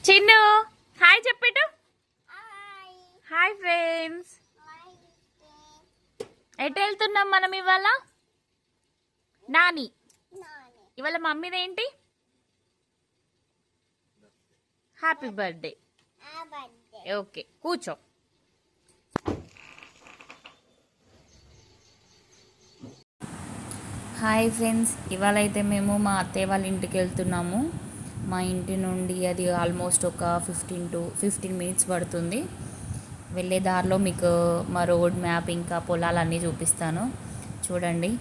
Chinnu hi చెప్పేటు. Hi friends, ఎటు వెళ్తున్నాం మనం ఇవాళ? నాని ఇవాళ మమ్మీదేంటి? Happy birthday. ఓకే కూర్చో. హాయ్ ఫ్రెండ్స్, ఇవాళ అయితే మేము మా అత్తయ్య వాళ్ళ ఇంటికి వెళ్తున్నాము. మా ఇంటి నుండి అది ఆల్మోస్ట్ ఒక 15 మినిట్స్ పడుతుంది. వెళ్ళే దారిలో మీకు మా రోడ్ మ్యాప్ ఇంకా పొలాలన్నీ చూపిస్తాను చూడండి.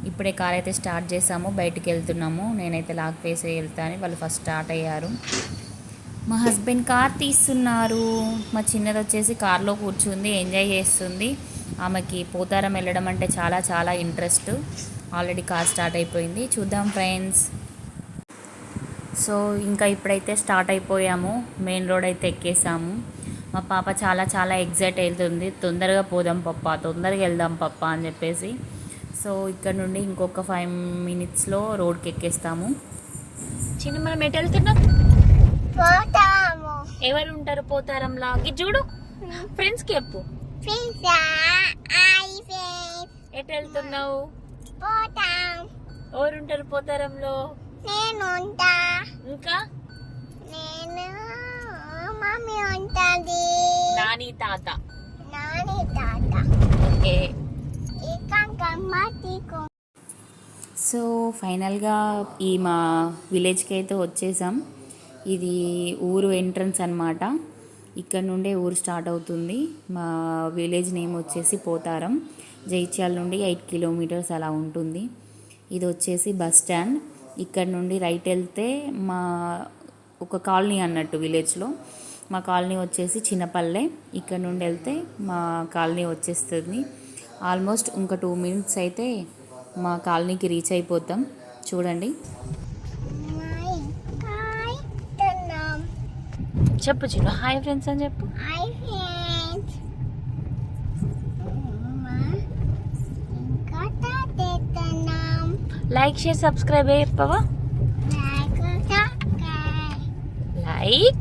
ఇప్పుడే కార్ అయితే స్టార్ట్ చేసాము, బయటికి వెళ్తున్నాము. నేనైతే లాక్ వేసి వెళ్తాను, వాళ్ళు ఫస్ట్ స్టార్ట్ అయ్యారు. మా హస్బెండ్ కార్ తీస్తున్నారు. మా చిన్నది వచ్చేసి కార్లో కూర్చుంది, ఎంజాయ్ చేస్తుంది. ఆమెకి పోతారం వెళ్ళడం అంటే చాలా చాలా ఇంట్రెస్ట్. ఆల్రెడీ కార్ స్టార్ట్ అయిపోయింది. చూద్దాం ఫ్రెండ్స్. సో ఇంకా ఇప్పుడైతే స్టార్ట్ అయిపోయాము, మెయిన్ రోడ్ అయితే ఎక్కేసాము. మా పాప చాలా చాలా ఎగ్జైట్ అవుతుంది, తొందరగా పోదాం పప్ప, తొందరగా వెళ్దాం పప్ప అని చెప్పేసి. సో ఇక్కడ నుండి ఇంకొక 5 మినిట్స్లో రోడ్కి ఎక్కేస్తాము. చిన్న మనం ఎటు వెళ్తున్నాం? ఎవరు ఉంటారు పోతారంలా? చూడు ఫ్రెండ్స్కి చెప్పు. ఎటు వెళ్తున్నావు? ఎవరుంటారు పోతారంలో? నేను ఉంటా. ఇంకా నేను మమ్మీ ఉంటుంది. నాని తాత. ఓకే. సో ఫైనల్గా ఈ మా విలేజ్కి అయితే వచ్చేసాం. ఇది ఊరు ఎంట్రన్స్ అన్నమాట. ఇక్కడ నుండే ఊరు స్టార్ట్ అవుతుంది. మా విలేజ్ నేమ్ వచ్చేసి పోతారం. జైత్యాల నుండి 8 కిలోమీటర్స్ అలా ఉంటుంది. ఇది వచ్చేసి బస్ స్టాండ్. ఇక్కడ నుండి రైట్ వెళ్తే మా ఒక కాలనీ అన్నట్టు విలేజ్లో. మా కాలనీ వచ్చేసి చిన్నపల్లె. ఇక్కడ నుండి వెళ్తే మా కాలనీ వచ్చేస్తుంది. ఆల్మోస్ట్ ఇంకా 2 మినిట్స్ అయితే మా కాలనీకి రీచ్ అయిపోతాం. చూడండి. చెప్పు చిన్న హాయ్ ఫ్రెండ్స్ అని చెప్పు. లైక్ షేర్ సబ్స్క్రైబ్ చెప్పవా? Like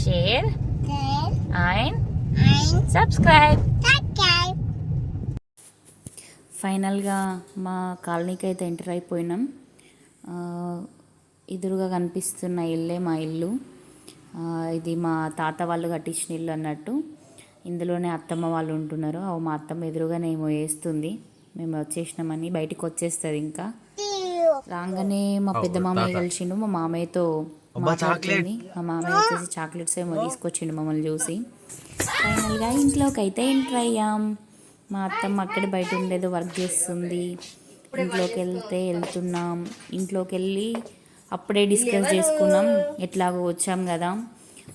share and subscribe. ఫైనల్గా మా కాలనీకి అయితే ఎంటర్ అయిపోయినాం. ఎదురుగా కనిపిస్తున్న ఇల్లే మా ఇల్లు. ఇది మా తాత వాళ్ళు కట్టించిన ఇల్లు అన్నట్టు. ఇందులోనే అత్తమ్మ వాళ్ళు ఉంటున్నారు. మా అత్తమ్మ ఎదురుగానే ఏమో వేస్తుంది. మేము వచ్చేసినామని బయటికి వచ్చేస్తుంది. ఇంకా రాగానే మా పెద్ద మామయ్య కలిసిండు. మా మామయ్యతో మాట్లాడుతుంది. మా మామయ్య వచ్చేసి చాక్లెట్స్ ఏమో తీసుకొచ్చిండు మమ్మల్ని చూసి. ఫైనల్గా ఇంట్లోకి అయితే ఎంటర్ అయ్యాం. మా అత్తమ్మ అక్కడే బయట ఉండేదో వర్క్ చేస్తుంది. ఇంట్లోకి వెళ్తున్నాం. ఇంట్లోకి వెళ్ళి అప్పుడే డిస్కస్ చేసుకున్నాం, ఎట్లాగో వచ్చాం కదా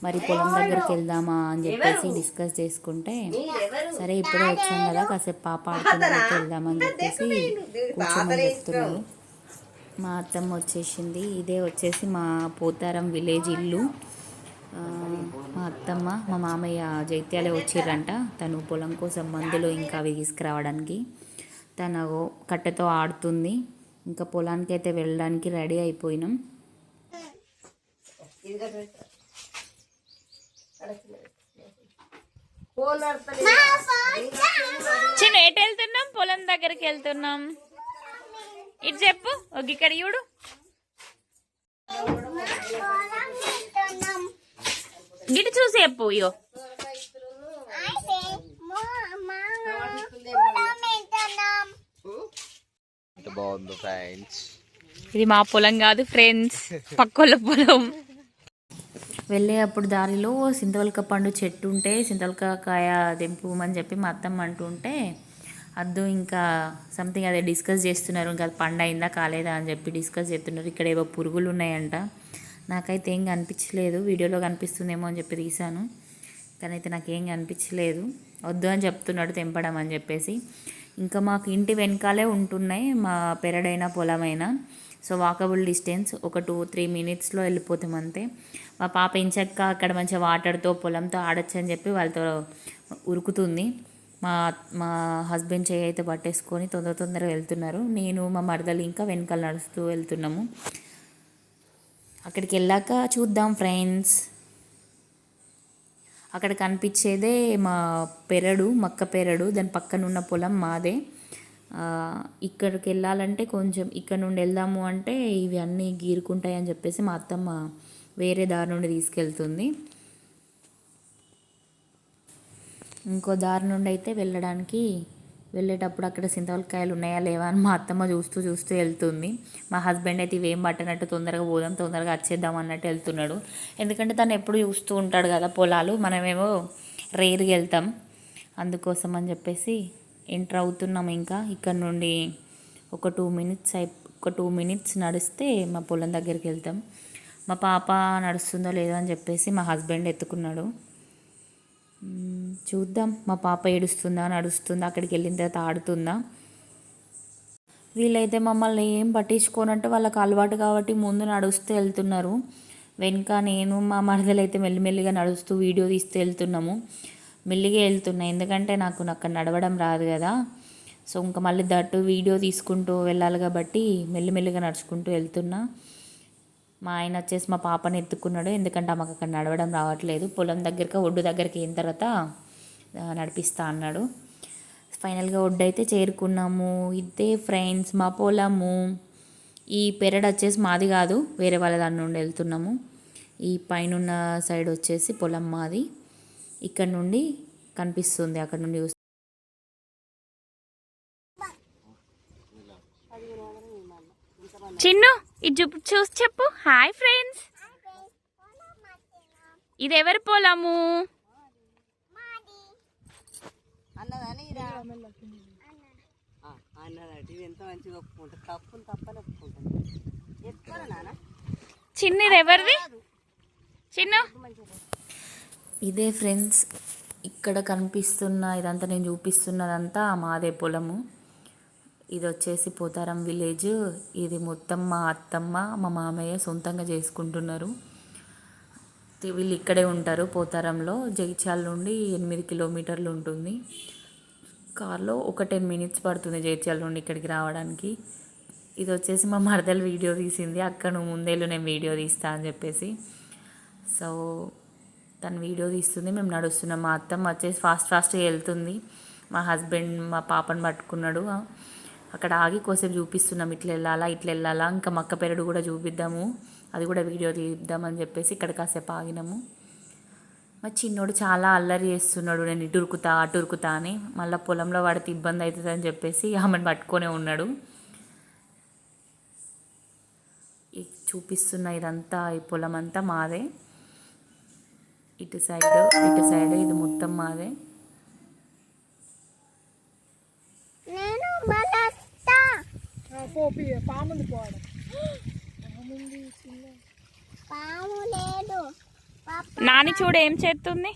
మరి పొలం దగ్గరికి వెళ్దామా అని చెప్పేసి డిస్కస్ చేసుకుంటే, సరే ఇప్పుడే వచ్చాం కదా కాసేపు పాప ఆడుకుంటే వెళ్దామని చెప్పేసి కూర్చోమని చెప్తున్నాను. మా అత్తమ్మ వచ్చేసింది. ఇదే వచ్చేసి మా పోతారం విలేజ్ ఇల్లు. మా అత్తమ్మ మా మామయ్య జైత్యాలే వచ్చిర్రంట. తను పొలం కోసం మందులు ఇంకా అవి తీసుకురావడానికి. తను కట్టెతో ఆడుతుంది. ఇంకా పొలానికి అయితే వెళ్ళడానికి రెడీ అయిపోయినాం. చిన్న ఎటు వెళ్తున్నాం? పొలం దగ్గరికి వెళ్తున్నాం. ఇటు చెప్పు. ఒక ఇక్కడ చూడు. గిటి చూసి చెప్పు. ఇయో ఇది మా పొలం కాదు ఫ్రెండ్స్, పక్కోళ్ళ పొలం. వెళ్ళేటప్పుడు దారిలో సింతవలక పండు చెట్టు ఉంటే సింతవలకాయ తెంపుమని చెప్పి మా అత్తమ్మ అంటుంటే అద్దు ఇంకా సంథింగ్ అదే డిస్కస్ చేస్తున్నారు. ఇంకా పండు అయిందా కాలేదా అని చెప్పి డిస్కస్ చేస్తున్నారు. ఇక్కడ ఏవో పురుగులు ఉన్నాయంట. నాకైతే ఏం కనిపించలేదు, వీడియోలో కనిపిస్తుందేమో అని చెప్పి తీశాను, కానీ అయితే నాకేం కనిపించలేదు. వద్దు అని చెప్తున్నాడు తెంపడం అని చెప్పేసి. ఇంకా మాకు ఇంటి వెనకాలే ఉంటున్నాయి మా పెరడైనా పొలమైనా. సో వాకబుల్ డిస్టెన్స్, ఒక 2-3 మినిట్స్లో వెళ్ళిపోతాం అంతే. మా పాప ఇంచక్క అక్కడ మంచిగా వాటర్తో పొలంతో ఆడొచ్చు అని చెప్పి వాళ్ళతో ఉరుకుతుంది. మా హస్బెండ్ చేయి అయితే పట్టేసుకొని తొందరగా వెళ్తున్నారు. నేను మా మరదలు ఇంకా వెనకాల నడుస్తూ వెళ్తున్నాము. అక్కడికి వెళ్ళాక చూద్దాం ఫ్రెండ్స్. అక్కడ కనిపించేదే మా పెరడు, మక్క పెరడు. దాని పక్కన ఉన్న పొలం మాదే. ఇక్కడికి వెళ్ళాలంటే కొంచెం ఇక్కడ నుండి వెళ్దాము అంటే ఇవి అన్నీ గీరుకుంటాయి అని చెప్పేసి మా అత్తమ్మ వేరే దారి నుండి తీసుకెళ్తుంది. ఇంకో దారి నుండి అయితే వెళ్ళేటప్పుడు అక్కడ చింతవలకాయలు ఉన్నాయా లేవా అని మా అత్తమ్మ చూస్తూ చూస్తూ వెళ్తుంది. మా హస్బెండ్ అయితే ఇవేం పట్టనట్టు తొందరగా పోదాం, తొందరగా వచ్చేద్దాం అన్నట్టు వెళ్తున్నాడు. ఎందుకంటే తను ఎప్పుడు చూస్తూ ఉంటాడు కదా పొలాలు, మనమేమో రేరుగా వెళ్తాం. అందుకోసం అని చెప్పేసి ఎంటర్ అవుతున్నాం. ఇంకా ఇక్కడ నుండి ఒక 2 మినిట్స్ నడిస్తే మా పొలం దగ్గరికి వెళ్తాం. మా పాప నడుస్తుందో లేదో అని చెప్పేసి మా హస్బెండ్ ఎత్తుకున్నాడు. చూద్దాం మా పాప ఏడుస్తుందా, నడుస్తుందా, అక్కడికి వెళ్ళిన తర్వాత ఆడుతుందా. వీళ్ళైతే మమ్మల్ని ఏం పట్టించుకోనంటే వాళ్ళకి అలవాటు కాబట్టి ముందు నడుస్తూ వెళ్తున్నారు. వెనుక నేను మా మరదలు అయితే మెల్లిమెల్లిగా నడుస్తూ వీడియో తీస్తూ వెళ్తున్నాము. మెల్లిగా వెళ్తున్నా ఎందుకంటే నాకు అక్కడ నడవడం రాదు కదా. సో ఇంకా మళ్ళీ దట్టు వీడియో తీసుకుంటూ వెళ్ళాలి కాబట్టి మెల్లిమెల్లిగా నడుచుకుంటూ వెళ్తున్నా. మా ఆయన వచ్చేసి మా పాపని ఎత్తుకున్నాడు, ఎందుకంటే మాకు అక్కడ నడవడం రావట్లేదు. పొలం దగ్గరికి ఒడ్డు దగ్గరికి అయిన తర్వాత నడిపిస్తా అన్నాడు. ఫైనల్గా ఒడ్డు అయితే చేరుకున్నాము. ఇదే ఫ్రెండ్స్ మా పొలము. ఈ పెరడు వచ్చేసి మాది కాదు, వేరే వాళ్ళ దాని నుండి వెళ్తున్నాము. ఈ పైన సైడ్ వచ్చేసి పొలం మాది. ఇక్కడ నుండి కనిపిస్తుంది, అక్కడ నుండి చిన్ను ఇది చూసి చెప్పు. హాయ్ ఫ్రెండ్స్, ఇది ఎవరి పొలము? చిన్న ఇది ఎవరిది? చిన్ను ఇదే ఫ్రెండ్స్, ఇక్కడ కనిపిస్తున్న ఇదంతా నేను చూపిస్తున్నదంతా మాదే పొలము. ఇది వచ్చేసి పోతారం విలేజ్. ఇది మొత్తం మా అత్తమ్మ మా మామయ్య సొంతంగా చేసుకుంటున్నారు. వీళ్ళు ఇక్కడే ఉంటారు పోతారంలో. జగిత్యాల నుండి 8 కిలోమీటర్లు ఉంటుంది. కార్లో ఒక 10 మినిట్స్ పడుతుంది జగిత్యాల నుండి ఇక్కడికి రావడానికి. ఇది వచ్చేసి మా మరదలు వీడియో తీసింది. అక్క నువ్వు ముందేళ్ళు నేను వీడియో తీస్తా అని చెప్పేసి. సో తను వీడియో తీస్తుంది, మేము నడుస్తున్నాం. మా అత్తమ్మ వచ్చేసి ఫాస్ట్గా వెళ్తుంది. మా హస్బెండ్ మా పాపను పట్టుకున్నాడు. అక్కడ ఆగి కోసేపు చూపిస్తున్నాం, ఇట్లా వెళ్ళాలా. ఇంకా మక్క పెరడు కూడా చూపిద్దాము, అది కూడా వీడియో తీద్దామని చెప్పేసి ఇక్కడ కాసేపు ఆగినాము. మా చిన్నోడు చాలా అల్లరి చేస్తున్నాడు, నేను ఇటు ఉరుకుతా అని. మళ్ళీ పొలంలో వాడితే ఇబ్బంది అవుతుంది అని చెప్పేసి ఆమెను పట్టుకొనే ఉన్నాడు. చూపిస్తున్న ఇదంతా ఈ పొలం అంతా మాదే. ఇటు సైడ్ ఇది మొత్తం మాదే. నాని చూడు ఏం చేస్తుంది.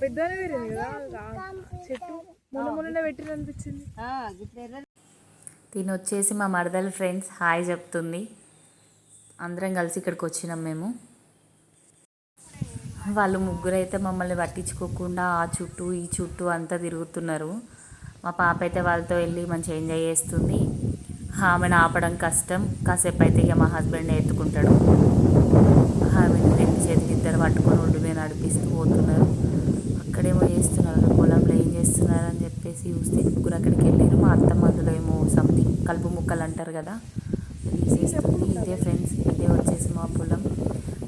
పెద్దనే పెరిగింది కదా చెట్టు, మొన్న పెట్టిన అనిపించింది. దీని వచ్చేసి మా మరదలు ఫ్రెండ్స్ హాయ్ చెప్తుంది. అందరం కలిసి ఇక్కడికి వచ్చినాం మేము. వాళ్ళు ముగ్గురు అయితే మమ్మల్ని పట్టించుకోకుండా ఆ చుట్టూ ఈ చుట్టూ అంతా తిరుగుతున్నారు. మా పాప అయితే వాళ్ళతో వెళ్ళి మంచిగా ఎంజాయ్ చేస్తుంది. ఆమెను ఆపడం కష్టం. కాసేపు అయితే ఇక మా హస్బెండ్ ఎత్తుకుంటాడు. ఆమెను 2 చేతులు ఇద్దరు పట్టుకొని ఒడ్డు మీద నడిపిస్తూ పోతున్నారు. అక్కడేమో చేస్తున్నారు, పొలంలో ఏం చేస్తున్నారు అని చెప్పేసి చూస్తే ముగ్గురు అక్కడికి వెళ్ళారు. మా అత్తమ్మ అందులో ఏమో సంథింగ్ కలుపు ముక్కలు అంటారు కదా, తీసేస్తుంది. ఇదే ఫ్రెండ్స్, ఇదే వచ్చేసి మా పొలం.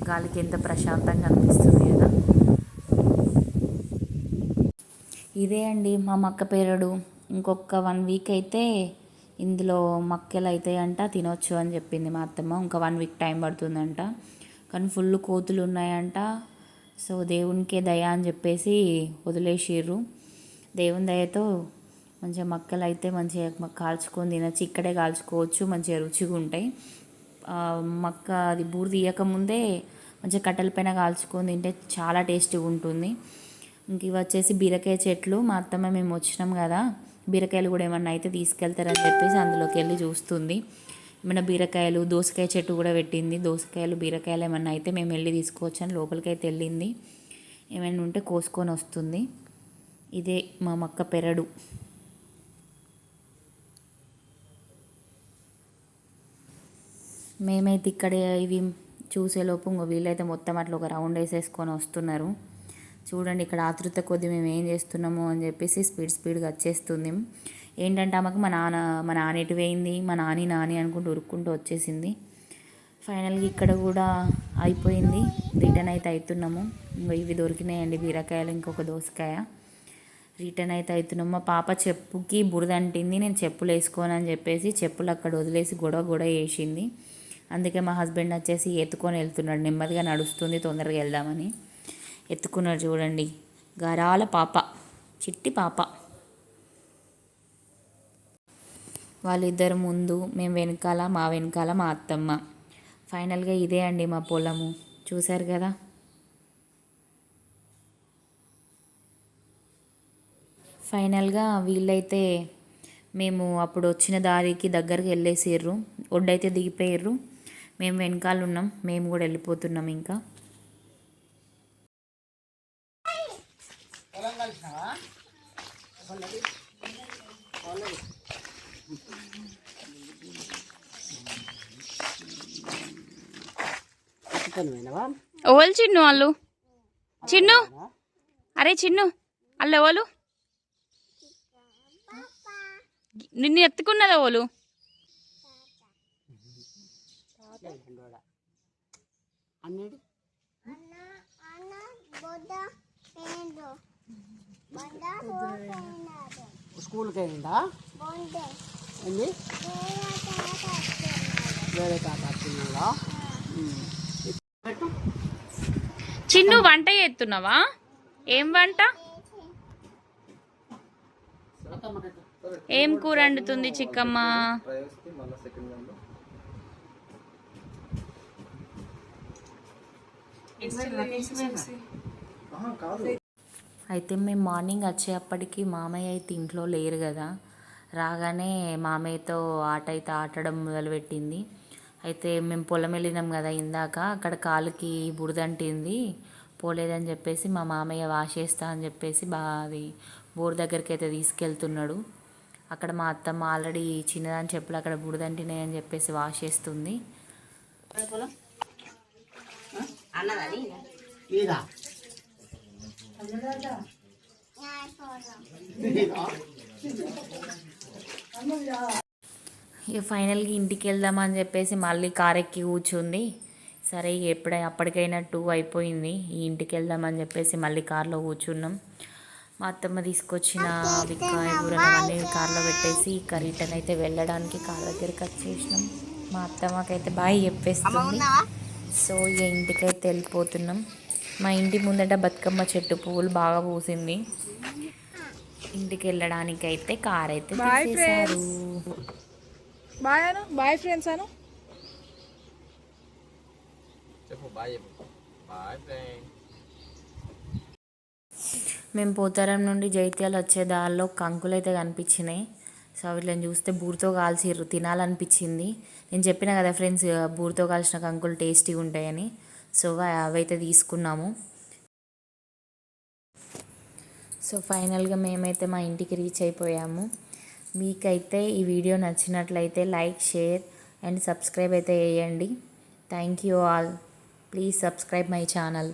గాలికి ఎంత ప్రశాంతంగా అనిపిస్తుంది కదా. ఇదే అండి మా మక్క పెరడు. ఇంకొక 1 వీక్ అయితే ఇందులో మక్కలు అవుతాయంట, తినొచ్చు అని చెప్పింది మా అత్తమ్మ. ఇంకా 1 వీక్ టైం పడుతుందంట, కానీ ఫుల్ కోతులు ఉన్నాయంట. సో దేవునికే దయ అని చెప్పేసి వదిలేసిర్రు. దేవుని దయతో మంచిగా మక్కలు అయితే మంచిగా కాల్చుకొని తినచ్చు. ఇక్కడే కాల్చుకోవచ్చు, మంచిగా రుచిగా ఉంటాయి. మక్క అది బూరు తీయకముందే మంచిగా కట్టెల పైన కాల్చుకొని తింటే చాలా టేస్టీగా ఉంటుంది. ఇంక ఇవి వచ్చేసి బీరకాయ చెట్లు. మా అత్తమ్మ మేము వచ్చినాం కదా, బీరకాయలు కూడా ఏమన్నా అయితే తీసుకెళ్తారని చెప్పేసి అందులోకి వెళ్ళి చూస్తుంది. ఏమైనా బీరకాయలు, దోసకాయ చెట్టు కూడా పెట్టింది. దోసకాయలు, బీరకాయలు ఏమన్నా అయితే మేము వెళ్ళి తీసుకోవచ్చని లోపలికైతే వెళ్ళింది. ఏమైనా ఉంటే కోసుకొని వస్తుంది. ఇదే మా మక్క పెరడు. మేమైతే ఇక్కడ ఇవి చూసేలోపు వీళ్ళైతే మొత్తం అట్లా ఒక రౌండ్ వేసేసుకొని వస్తున్నారు. చూడండి ఇక్కడ ఆతృత కొద్ది మేము ఏం చేస్తున్నాము అని చెప్పేసి స్పీడ్గా వచ్చేస్తుంది. ఏంటంటే ఆమెకు మా నాన్న ఎటు పోయింది, మా నాని అనుకుంటూ ఉరుక్కుంటూ వచ్చేసింది. ఫైనల్గా ఇక్కడ కూడా అయిపోయింది. రిటర్న్ అయితే అవుతున్నాము. ఇవి దొరికినాయండి బీరకాయలు, ఇంకొక దోసకాయ. రిటర్న్ అయితే అవుతున్నాము. మా పాప చెప్పుకి బురద అంటింది. నేను చెప్పులు వేసుకోనని చెప్పేసి చెప్పులు అక్కడ వదిలేసి గొడవ వేసింది. అందుకే మా హస్బెండ్ వచ్చేసి ఎత్తుకొని వెళ్తున్నాడు. నెమ్మదిగా నడుస్తుంది, తొందరగా వెళ్దామని ఎత్తుకున్నాడు. చూడండి గారాల పాప, చిట్టి పాప. వాళ్ళిద్దరు ముందు, మేము వెనకాల, మా వెనకాల మా అత్తమ్మ. ఫైనల్గా ఇదే అండి మా పొలము, చూశారు కదా. ఫైనల్గా వీళ్ళైతే మేము అప్పుడు వచ్చిన దారికి దగ్గరికి వెళ్ళేసిర్రు. ఒడ్డైతే దిగిపోయారు. మేము వెనకాల ఉన్నాం. మేము కూడా వెళ్ళిపోతున్నాం. ఇంకా ఓలు చిన్ను వాళ్ళు చిన్ను, అరే చిన్ను అల్ల ఓలు నిన్ను ఎత్తుకున్నదా ఓలు. స్కూల్కి అయిందా? వేరే తాత వచ్చిందా? చిన్ను వంట చేస్తున్నావా? ఏం వంట? ఏం కూర వండుతుంది చిక్కమ్మ? అయితే మేము మార్నింగ్ వచ్చేప్పటికి మామయ్య అయితే ఇంట్లో లేరు కదా. రాగానే మామయ్యతో ఆట అయితే ఆడడం మొదలుపెట్టింది. అయితే మేము పొలం వెళ్ళినాం కదా ఇందాక, అక్కడ కాలుకి బురదంటింది, పోలేదని చెప్పేసి మా మామయ్య వాషేస్తా అని చెప్పేసి అది బోర్ దగ్గరికి అయితే తీసుకెళ్తున్నాడు. అక్కడ మా అత్తమ్మ ఆల్రెడీ చిన్నదాని చెప్పులు అక్కడ బురదంటినాయి అని చెప్పేసి వాష్ చేస్తుంది. ఇక ఫైనల్గా ఇంటికి వెళ్దామని చెప్పేసి మళ్ళీ కార్ ఎక్కి కూర్చుంది. సరే అప్పటికైనా 2 అయిపోయింది. ఈ ఇంటికి వెళ్దామని చెప్పేసి మళ్ళీ కార్లో కూర్చున్నాం. మా అత్తమ్మ తీసుకొచ్చిన విక్కాయ కూరలన్నీ కార్లో పెట్టేసి ఇక రిటర్న్ అయితే వెళ్ళడానికి కార్ దగ్గరికి వచ్చేసినాం. మా అత్తమ్మకైతే బాయ్ చెప్పేస్తుంది. సో ఇక ఇంటికైతే వెళ్ళిపోతున్నాం. మా ఇంటి ముందట బతుకమ్మ చెట్టు పువ్వులు బాగా పూసింది. ఇంటికి వెళ్ళడానికైతే కార్ అయితే తీసేశారు. బాయ్ ఫ్రెండ్స్ అను. మేము పోతారం నుండి జైత్యాలు వచ్చే దారిలో కంకులు అయితే కనిపించినాయి. సో వీళ్ళని చూస్తే బూరితో కాల్చిర్రు, తినాలనిపించింది. నేను చెప్పిన కదా ఫ్రెండ్స్, బూరితో కాల్చిన కంకులు టేస్టీగా ఉంటాయని. సో అవైతే తీసుకున్నాము. సో ఫైనల్గా మేమైతే మా ఇంటికి రీచ్ అయిపోయాము. మీకైతే ఈ వీడియో నచ్చినట్లయితే లైక్, షేర్ అండ్ సబ్స్క్రైబ్ అయితే చేయండి. Thank you all. Please subscribe my channel.